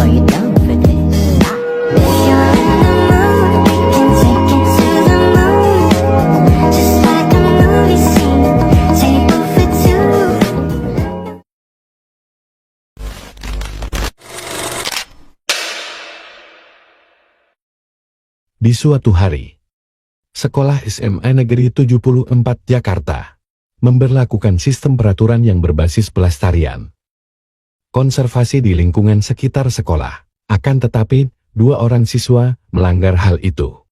Are you down for this? If you're in the mood, can take it to the moon. Just like a movie scene, table for two. Di suatu hari, Sekolah SMA Negeri 74 Jakarta memberlakukan sistem peraturan yang berbasis pelestarian konservasi di lingkungan sekitar sekolah. Akan tetapi, 2 orang siswa melanggar hal itu.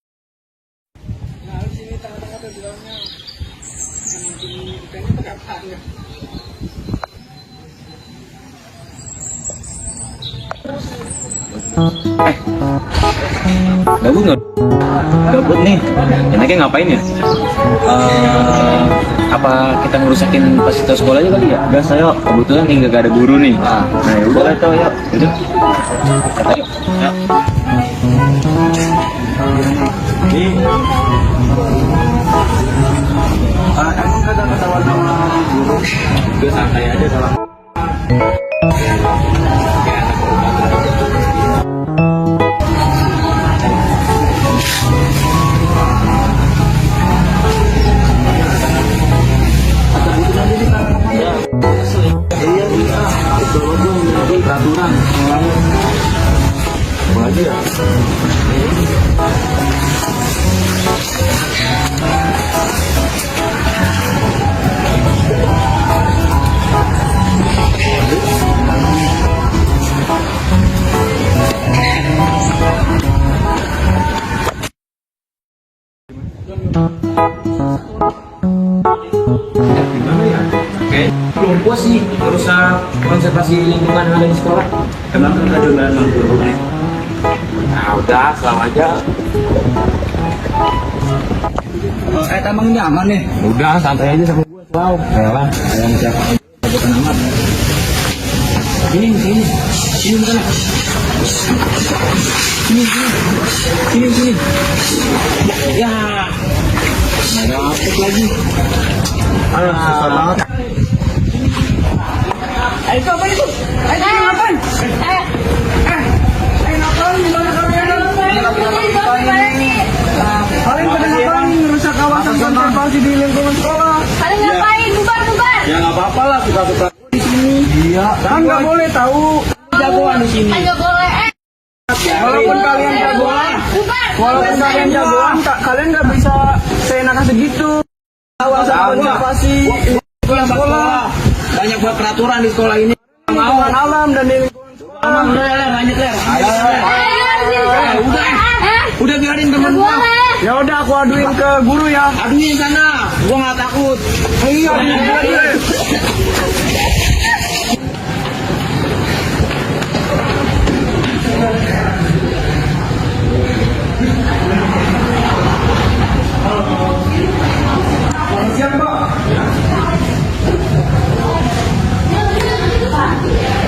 Gabut nih, enaknya ngapain ya? Apa kita ngerusakin fasilitas sekolahnya kali ya? Gas, ayo. Kebetulan nih gak ada guru nih. Nah ya udah lah, yuk. Yaudah. Kata yuk. Emang kagak ketahuan sama guru? Udah santai aja kalau. Peraturan apa aja ya? Gimana ya? Oke, belum puas sih merusak konservasi lingkungan yang ada di sekolah. Emang kan ada memang guru nih. Nah udah, selalu aja. Emang ini aman nih? Udah, santai aja sama gue. Wow, rela. Ayam siapa? Bukan amat. Sini bukan. Sini. Ya, nggak dapet lagi. Susah banget. Itu apa itu? Ayo ngapain? Ngapain? Gimana kalian? Kalian pada ngapain merusak kawasan konservasi di lingkungan sekolah? Kalian ngapain? Bubar. Ya nggak apa-apa lah, kita di sini. Iya. Kan nggak boleh tahu jagoan di sini. Nggak boleh. Walaupun kalian jagoan, kalian nggak bisa seenaknya segitu. Kawasan konservasi sekolah. Banyak buat peraturan di sekolah ini. Lingkungan alam dan di lingkungan sekolah. Udah lanjut ya. Udah biarin temen gua. Ya udah, aku aduin ke guru ya. Aduin sana. Gua nggak takut. Iya.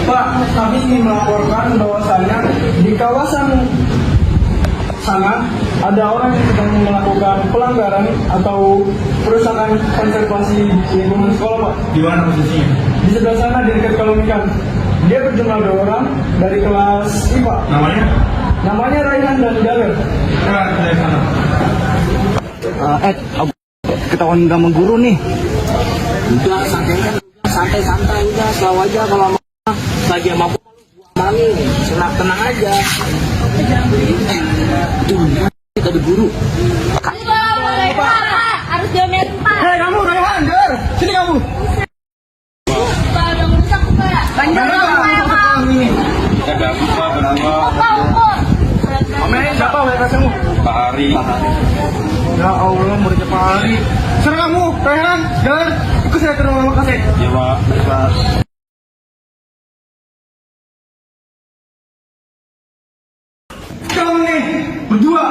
Pak, kami ingin melaporkan bahwasannya di kawasan sana ada orang yang sedang melakukan pelanggaran atau perusakan konservasi lingkungan sekolah, Pak. Di mana posisinya? Di sebelah sana, di dekat kolom ikan. Dia berjumlah 2 orang dari kelas IPA. Namanya? Namanya Raihan dan Daler. Dari sana. Ketahuan nggak mengguru nih. Udah santai udah, selalu aja kalau lagi sama mami, tenang aja. Tuh, kita diguru. Harus diomelin Pak. Hei kamu, Raihan, Daler, sini kamu. Pak, udah merusak Pak. Banyak Pak. Ini. Ada apa? Ukur. Omelin siapa? Mereka kamu. Pak Hari. Ya Allah, muridnya Pak Hari. Serang kamu, Raihan, Daler, ikut saya ke ruang makasih. Ya Pak. Kamu nih, berdua.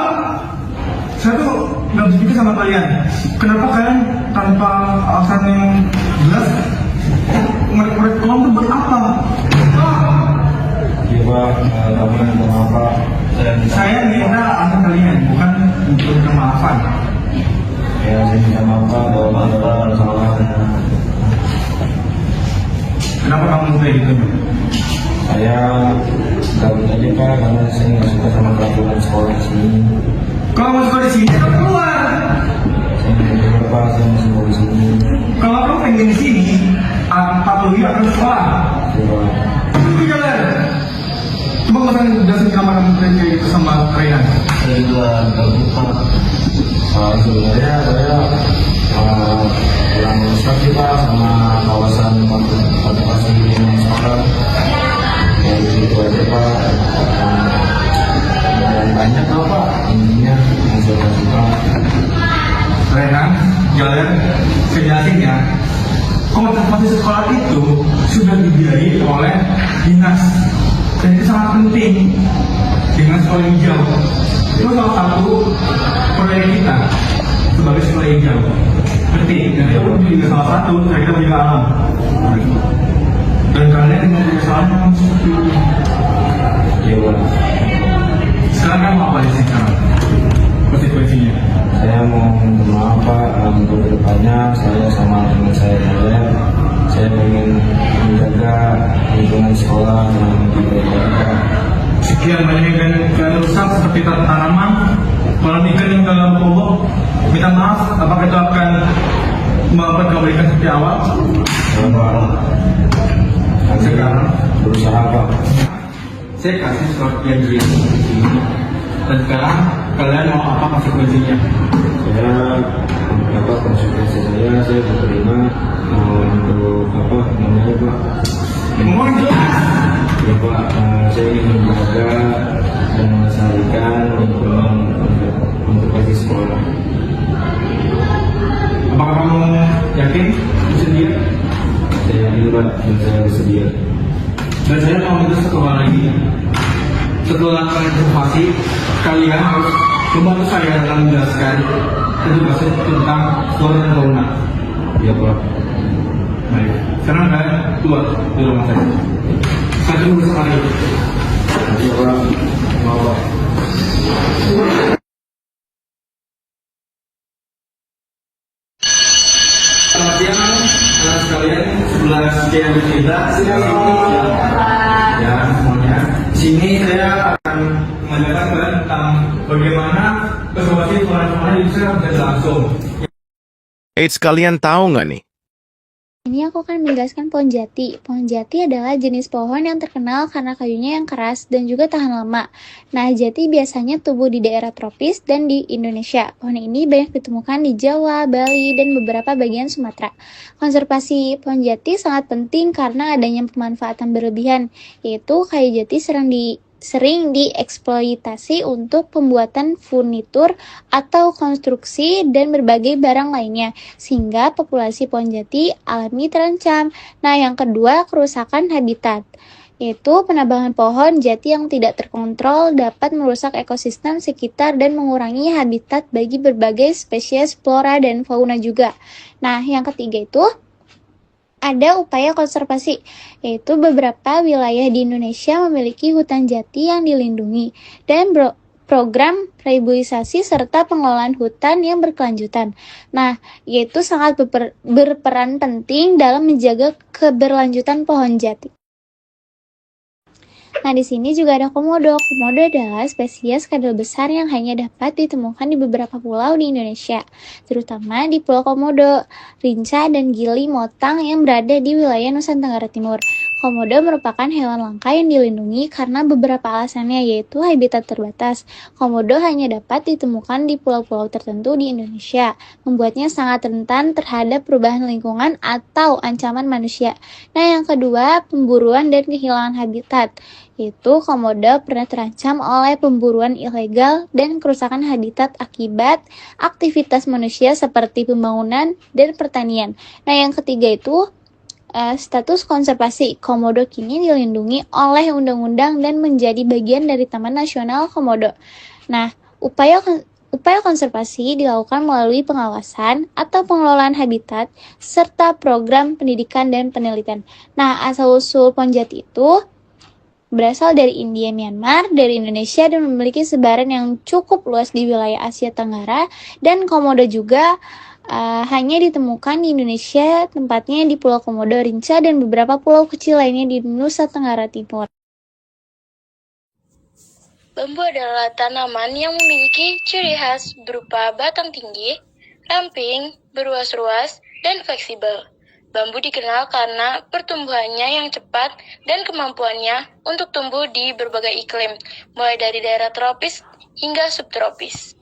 Saya tuh nggak bisa pikir sama kalian. Kenapa kalian tanpa alasan yang jelas murid-murid kelompok tuh buat apa? Iya Pak, kamu minta maaf Pak. Saya minta alasan kalian, bukan untuk kemaafan. Ya, saya minta maaf Pak, bahwa Pak ada salah. Kenapa kamu kayak gitu? Saya gabut aja saya nggak suka sama peraturan sekolah di sini. Kalau mau sekolah di sini, kamu keluar. Saya nggak suka Pak, saya mau sekolah di sini. Kalau kamu pengen di sini, patuhi akan sekolah. Ya Pak. Itu jalan. Coba pesan jelasin kenapa kamu kayak gitu sama Raihan. Saya juga nggak lupa. Sebenarnya saya kurang rusak sih Pak sama kawasan konservasi lingkungan sekolah. Ya begitu aja Pak. Dan banyak lah Pak. Intinya konservasi Pak. Raihan, jalan, saya jelasin ya. Konservasi sekolah itu sudah dibiayai oleh dinas. Dan itu sangat penting dengan sekolah hijau. Itu salah satu proyek kita sebagai sekolah hijau. Penting, dan itu juga salah satu kita menjaga alam. Dan kalian yang punya salah seperti ini. Ya Pak. Sekarang kamu apa di sini sekarang? Konsekuensinya. Saya mau minta maaf Pak, untuk kedepannya saya sama teman saya ingin menjaga lingkungan sekolah yang lebih baik Pak. Sekian banyak yang rusak seperti tanaman, kolam ikan yang dalam bobok. Minta maaf, apakah itu akan memperkembalikan seperti awal? Ya Pak. Sekarang Berusaha Pak. saya kasih surat yang di sini. Dan sekarang kalian mau apa konsekuensinya? Saya konsekuensi saya berterima untuk namanya Pak. Ngomong jelas. Ya Pak, saya ingin menjaga dan melestarikan lingkungan konservasi sekolah. Apakah kamu yakin bersedia? Saya yakin Pak, dan saya bersedia. Dan saya mau minta satu hal lagi. Setelah konservasi, kalian harus membantu saya dalam menjelaskan edukasi tentang flora dan fauna. Ya Pak. Baik, sekarang kalian keluar di rumah saya. Saya tunggu bersama lagi. Ya Pak. Mau Pak. Selamat siang, anak sekalian. Sebelah sekian kita. Ya, semuanya. Di sini saya akan mengajarkan kalian tentang bagaimana konservasi flora dan fauna bisa berlangsung. Eits, kalian tahu nggak nih? Ini aku akan menjelaskan pohon jati. Pohon jati adalah jenis pohon yang terkenal karena kayunya yang keras dan juga tahan lama. Nah, jati biasanya tumbuh di daerah tropis dan di Indonesia. Pohon ini banyak ditemukan di Jawa, Bali, dan beberapa bagian Sumatera. Konservasi pohon jati sangat penting karena adanya pemanfaatan berlebihan, yaitu kayu jati sering dieksploitasi untuk pembuatan furnitur atau konstruksi dan berbagai barang lainnya, sehingga populasi pohon jati alami terancam. Nah, yang kedua, kerusakan habitat, yaitu penebangan pohon jati yang tidak terkontrol dapat merusak ekosistem sekitar dan mengurangi habitat bagi berbagai spesies flora dan fauna juga. Nah, yang ketiga itu ada upaya konservasi, yaitu beberapa wilayah di Indonesia memiliki hutan jati yang dilindungi dan program reboisasi serta pengelolaan hutan yang berkelanjutan. Nah, yaitu sangat berperan penting dalam menjaga keberlanjutan pohon jati. Nah, di sini juga ada komodo. Komodo adalah spesies kadal besar yang hanya dapat ditemukan di beberapa pulau di Indonesia, terutama di Pulau Komodo, Rinca, dan Gili Motang yang berada di wilayah Nusa Tenggara Timur. Komodo merupakan hewan langka yang dilindungi karena beberapa alasannya, yaitu habitat terbatas. Komodo hanya dapat ditemukan di pulau-pulau tertentu di Indonesia, membuatnya sangat rentan terhadap perubahan lingkungan atau ancaman manusia. Nah, yang kedua, pemburuan dan kehilangan habitat, yaitu komodo pernah terancam oleh pemburuan ilegal dan kerusakan habitat akibat aktivitas manusia seperti pembangunan dan pertanian. Nah, yang ketiga itu status konservasi. Komodo kini dilindungi oleh undang-undang dan menjadi bagian dari Taman Nasional Komodo. Nah, upaya konservasi dilakukan melalui pengawasan atau pengelolaan habitat serta program pendidikan dan penelitian. Nah, asal-usul pohon jati itu berasal dari India, Myanmar, dari Indonesia, dan memiliki sebaran yang cukup luas di wilayah Asia Tenggara, dan komodo juga hanya ditemukan di Indonesia, tempatnya di Pulau Komodo, Rinca, dan beberapa pulau kecil lainnya di Nusa Tenggara Timur. Bambu adalah tanaman yang memiliki ciri khas berupa batang tinggi, ramping, beruas-ruas, dan fleksibel. Bambu dikenal karena pertumbuhannya yang cepat dan kemampuannya untuk tumbuh di berbagai iklim, mulai dari daerah tropis hingga subtropis.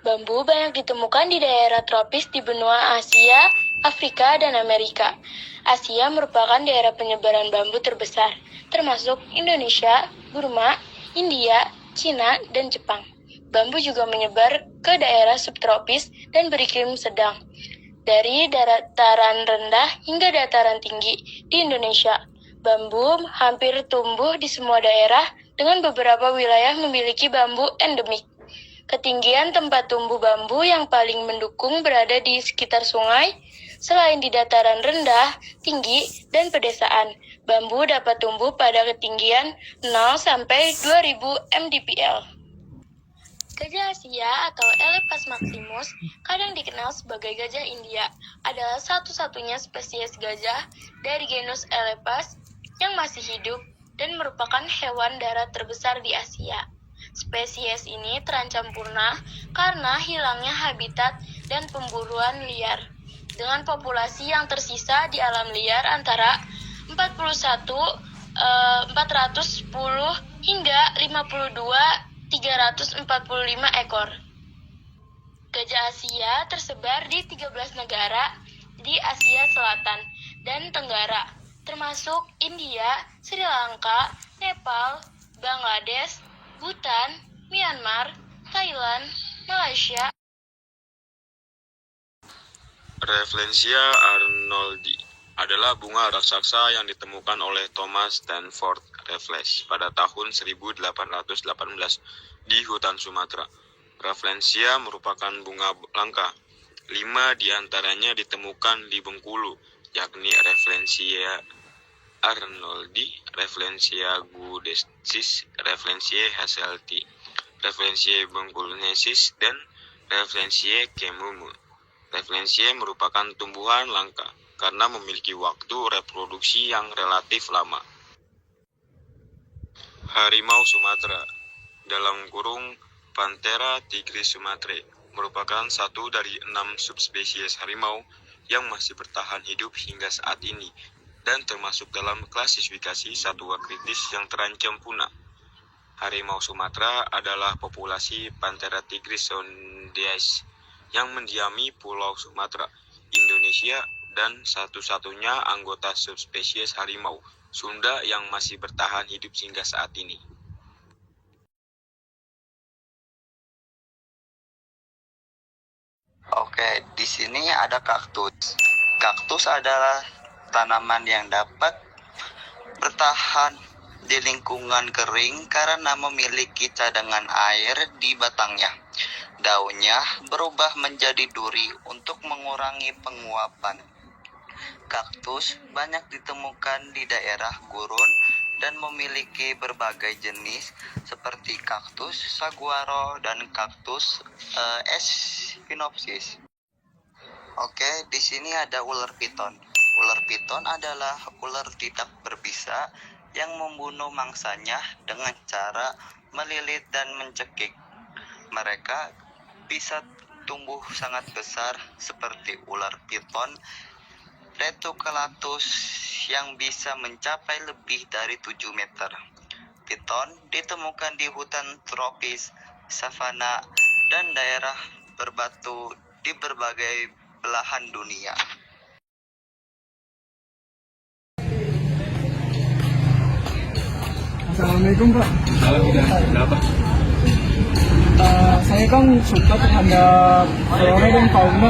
Bambu banyak ditemukan di daerah tropis di benua Asia, Afrika, dan Amerika. Asia merupakan daerah penyebaran bambu terbesar, termasuk Indonesia, Burma, India, Cina, dan Jepang. Bambu juga menyebar ke daerah subtropis dan beriklim sedang, dari dataran rendah hingga dataran tinggi di Indonesia. Bambu hampir tumbuh di semua daerah, dengan beberapa wilayah memiliki bambu endemik. Ketinggian tempat tumbuh bambu yang paling mendukung berada di sekitar sungai. Selain di dataran rendah, tinggi, dan pedesaan, bambu dapat tumbuh pada ketinggian 0 sampai 2000 mdpl. Gajah Asia atau Elephas maximus, kadang dikenal sebagai gajah India, adalah satu-satunya spesies gajah dari genus Elephas yang masih hidup dan merupakan hewan darat terbesar di Asia. Spesies ini terancam punah karena hilangnya habitat dan pemburuan liar, dengan populasi yang tersisa di alam liar antara 410 hingga 345 ekor. Gajah Asia tersebar di 13 negara di Asia Selatan dan Tenggara, termasuk India, Sri Lanka, Nepal, Bangladesh, Bhutan, Myanmar, Thailand, Malaysia. Rafflesia arnoldii adalah bunga raksasa yang ditemukan oleh Thomas Stanford Raffles pada tahun 1818 di hutan Sumatera. Rafflesia merupakan bunga langka. 5 di antaranya ditemukan di Bengkulu, yakni Rafflesia arnoldii, Rafflesia gudensis, Rafflesia hasseltii, Rafflesia bengkuluensis, dan Rafflesia kemumu. Rafflesia merupakan tumbuhan langka karena memiliki waktu reproduksi yang relatif lama. Harimau Sumatera (Panthera tigris sumatrae) merupakan satu dari 6 subspesies harimau yang masih bertahan hidup hingga saat ini dan termasuk dalam klasifikasi satwa kritis yang terancam punah. Harimau Sumatera adalah populasi Panthera tigris sondiae yang mendiami Pulau Sumatera, Indonesia, dan satu-satunya anggota subspesies harimau Sunda yang masih bertahan hidup hingga saat ini. Oke, di sini ada kaktus. Kaktus adalah tanaman yang dapat bertahan di lingkungan kering karena memiliki cadangan air di batangnya. Daunnya berubah menjadi duri untuk mengurangi penguapan. Kaktus banyak ditemukan di daerah gurun dan memiliki berbagai jenis seperti kaktus saguaro dan kaktus Echinopsis. Oke, di sini ada ular piton. Ular piton adalah ular tidak berbisa yang membunuh mangsanya dengan cara melilit dan mencekik. Mereka bisa tumbuh sangat besar seperti ular piton Rhetucalathus yang bisa mencapai lebih dari 7 meter. Piton ditemukan di hutan tropis, savana, dan daerah berbatu di berbagai belahan dunia. Assalamualaikum Pak. Saya kan suka terhadap flora dan fauna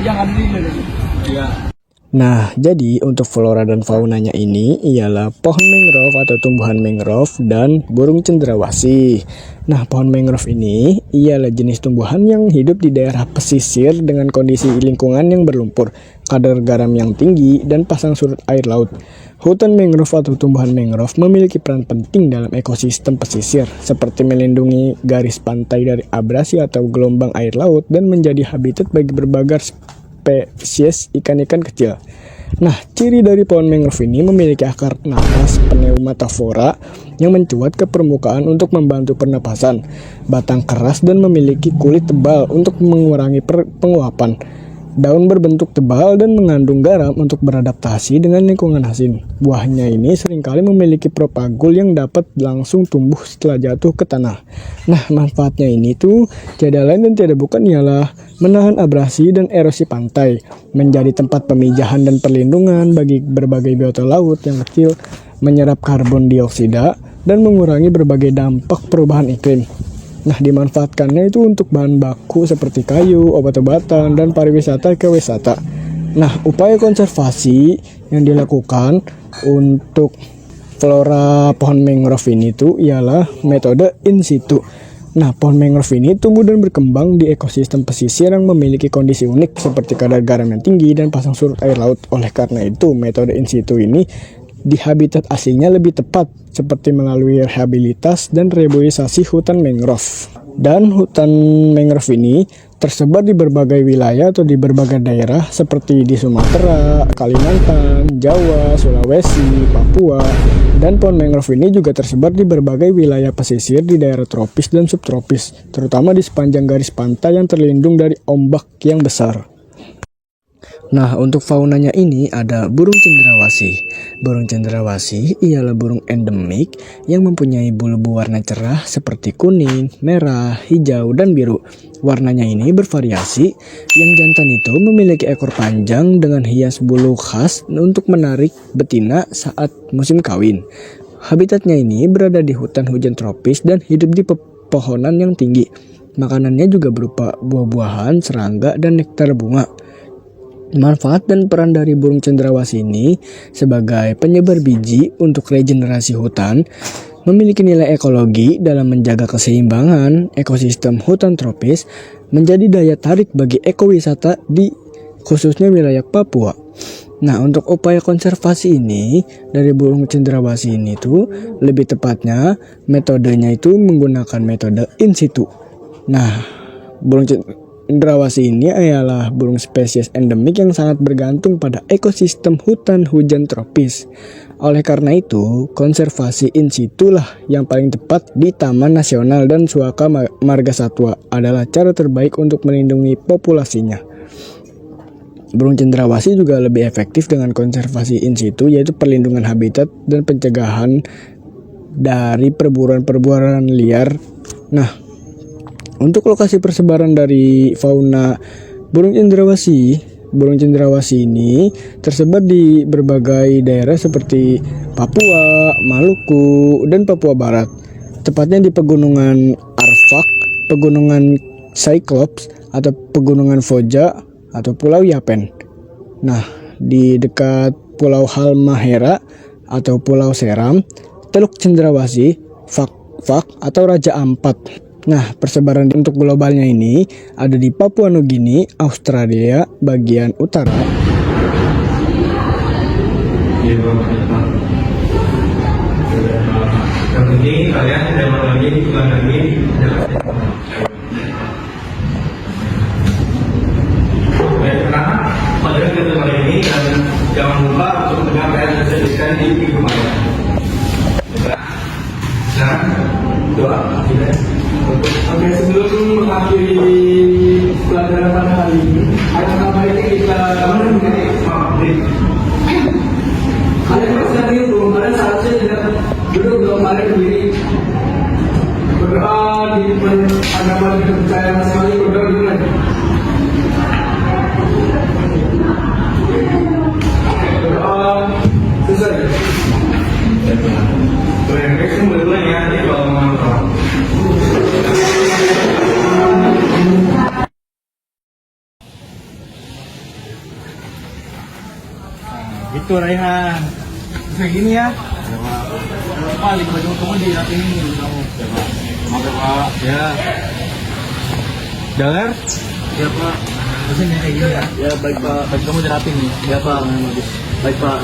yang ada di Indonesia. Nah, jadi untuk flora dan faunanya ini ialah pohon mangrove atau tumbuhan mangrove dan burung cendrawasih. Nah, pohon mangrove ini ialah jenis tumbuhan yang hidup di daerah pesisir dengan kondisi lingkungan yang berlumpur, kadar garam yang tinggi, dan pasang surut air laut. Hutan mangrove atau tumbuhan mangrove memiliki peran penting dalam ekosistem pesisir, seperti melindungi garis pantai dari abrasi atau gelombang air laut dan menjadi habitat bagi berbagai spesies ikan-ikan kecil. Nah, ciri dari pohon mangrove ini memiliki akar napas pneumatofora yang mencuat ke permukaan untuk membantu pernapasan. Batang keras dan memiliki kulit tebal untuk mengurangi penguapan. Daun berbentuk tebal dan mengandung garam untuk beradaptasi dengan lingkungan asin. Buahnya ini seringkali memiliki propagul yang dapat langsung tumbuh setelah jatuh ke tanah. Nah, manfaatnya ini tuh tiada lain dan tiada bukan ialah menahan abrasi dan erosi pantai, menjadi tempat pemijahan dan perlindungan bagi berbagai biota laut yang kecil, menyerap karbon dioksida, dan mengurangi berbagai dampak perubahan iklim. Nah, dimanfaatkannya itu untuk bahan baku seperti kayu, obat-obatan, dan pariwisata ke wisata. Nah, upaya konservasi yang dilakukan untuk flora pohon mangrove ini tuh ialah metode in situ. Nah, pohon mangrove ini tumbuh dan berkembang di ekosistem pesisir yang memiliki kondisi unik seperti kadar garam yang tinggi dan pasang surut air laut. Oleh karena itu, metode in situ ini di habitat aslinya lebih tepat, seperti melalui rehabilitas dan reboisasi hutan mangrove. Dan hutan mangrove ini tersebar di berbagai wilayah atau di berbagai daerah seperti di Sumatera, Kalimantan, Jawa, Sulawesi, Papua. Dan pohon mangrove ini juga tersebar di berbagai wilayah pesisir di daerah tropis dan subtropis, terutama di sepanjang garis pantai yang terlindung dari ombak yang besar. Nah, untuk faunanya ini ada burung cendrawasih. Burung cendrawasih ialah burung endemik yang mempunyai bulu berwarna cerah seperti kuning, merah, hijau, dan biru. Warnanya ini bervariasi. Yang jantan itu memiliki ekor panjang dengan hias bulu khas untuk menarik betina saat musim kawin. Habitatnya ini berada di hutan hujan tropis dan hidup di pepohonan yang tinggi. Makanannya juga berupa buah-buahan, serangga, dan nektar bunga. Manfaat dan peran dari burung cendrawasih ini sebagai penyebar biji untuk regenerasi hutan, memiliki nilai ekologi dalam menjaga keseimbangan ekosistem hutan tropis, menjadi daya tarik bagi ekowisata di khususnya wilayah Papua. Nah, untuk upaya konservasi ini dari burung cendrawasih ini tuh lebih tepatnya metodenya itu menggunakan metode in situ. Nah, burung cendrawasih ini adalah burung spesies endemik yang sangat bergantung pada ekosistem hutan hujan tropis. Oleh karena itu, konservasi in situ lah yang paling tepat di Taman Nasional dan Suaka Marga Satwa adalah cara terbaik untuk melindungi populasinya. Burung cendrawasih juga lebih efektif dengan konservasi in situ, yaitu perlindungan habitat dan pencegahan dari perburuan liar. Nah, untuk lokasi persebaran dari fauna burung cendrawasih ini tersebar di berbagai daerah seperti Papua, Maluku, dan Papua Barat. Tepatnya di pegunungan Arfak, pegunungan Cyclops, atau pegunungan Foja, atau Pulau Yapen. Nah, di dekat Pulau Halmahera atau Pulau Seram, Teluk Cendrawasih, Fak atau Raja Ampat. Nah, persebaran untuk globalnya ini ada di Papua Nugini, Australia bagian utara. Yang penting kalian jangan lagi bukan lagi. Karena pada kesempatan ini dan jangan lupa untuk menyampaikan kesedihan di minggu malam. Sekarang doa kita. Oke, sebelum mengakhiri pelajaran pada hari ini, ada baiknya kita kalian bersiap dulu, kalian seharusnya tidak duduk belum balik sendiri. Berdoa di hadapan kepercayaan masing-masing, berdoa dulu lagi. Berdoa selesai. Berengkek sebelumnya ya, ini kalau mau Gitu Raihan. Kayak gini ya. Balik baju kamu dirapiin dulu kamu. Oke Pak. Ya. Jalan? Ya Pak. Terus ini kayak gini ya. Ya baik Pak. Baju kamu dirapiin nih. Ya Pak. Baik Pak.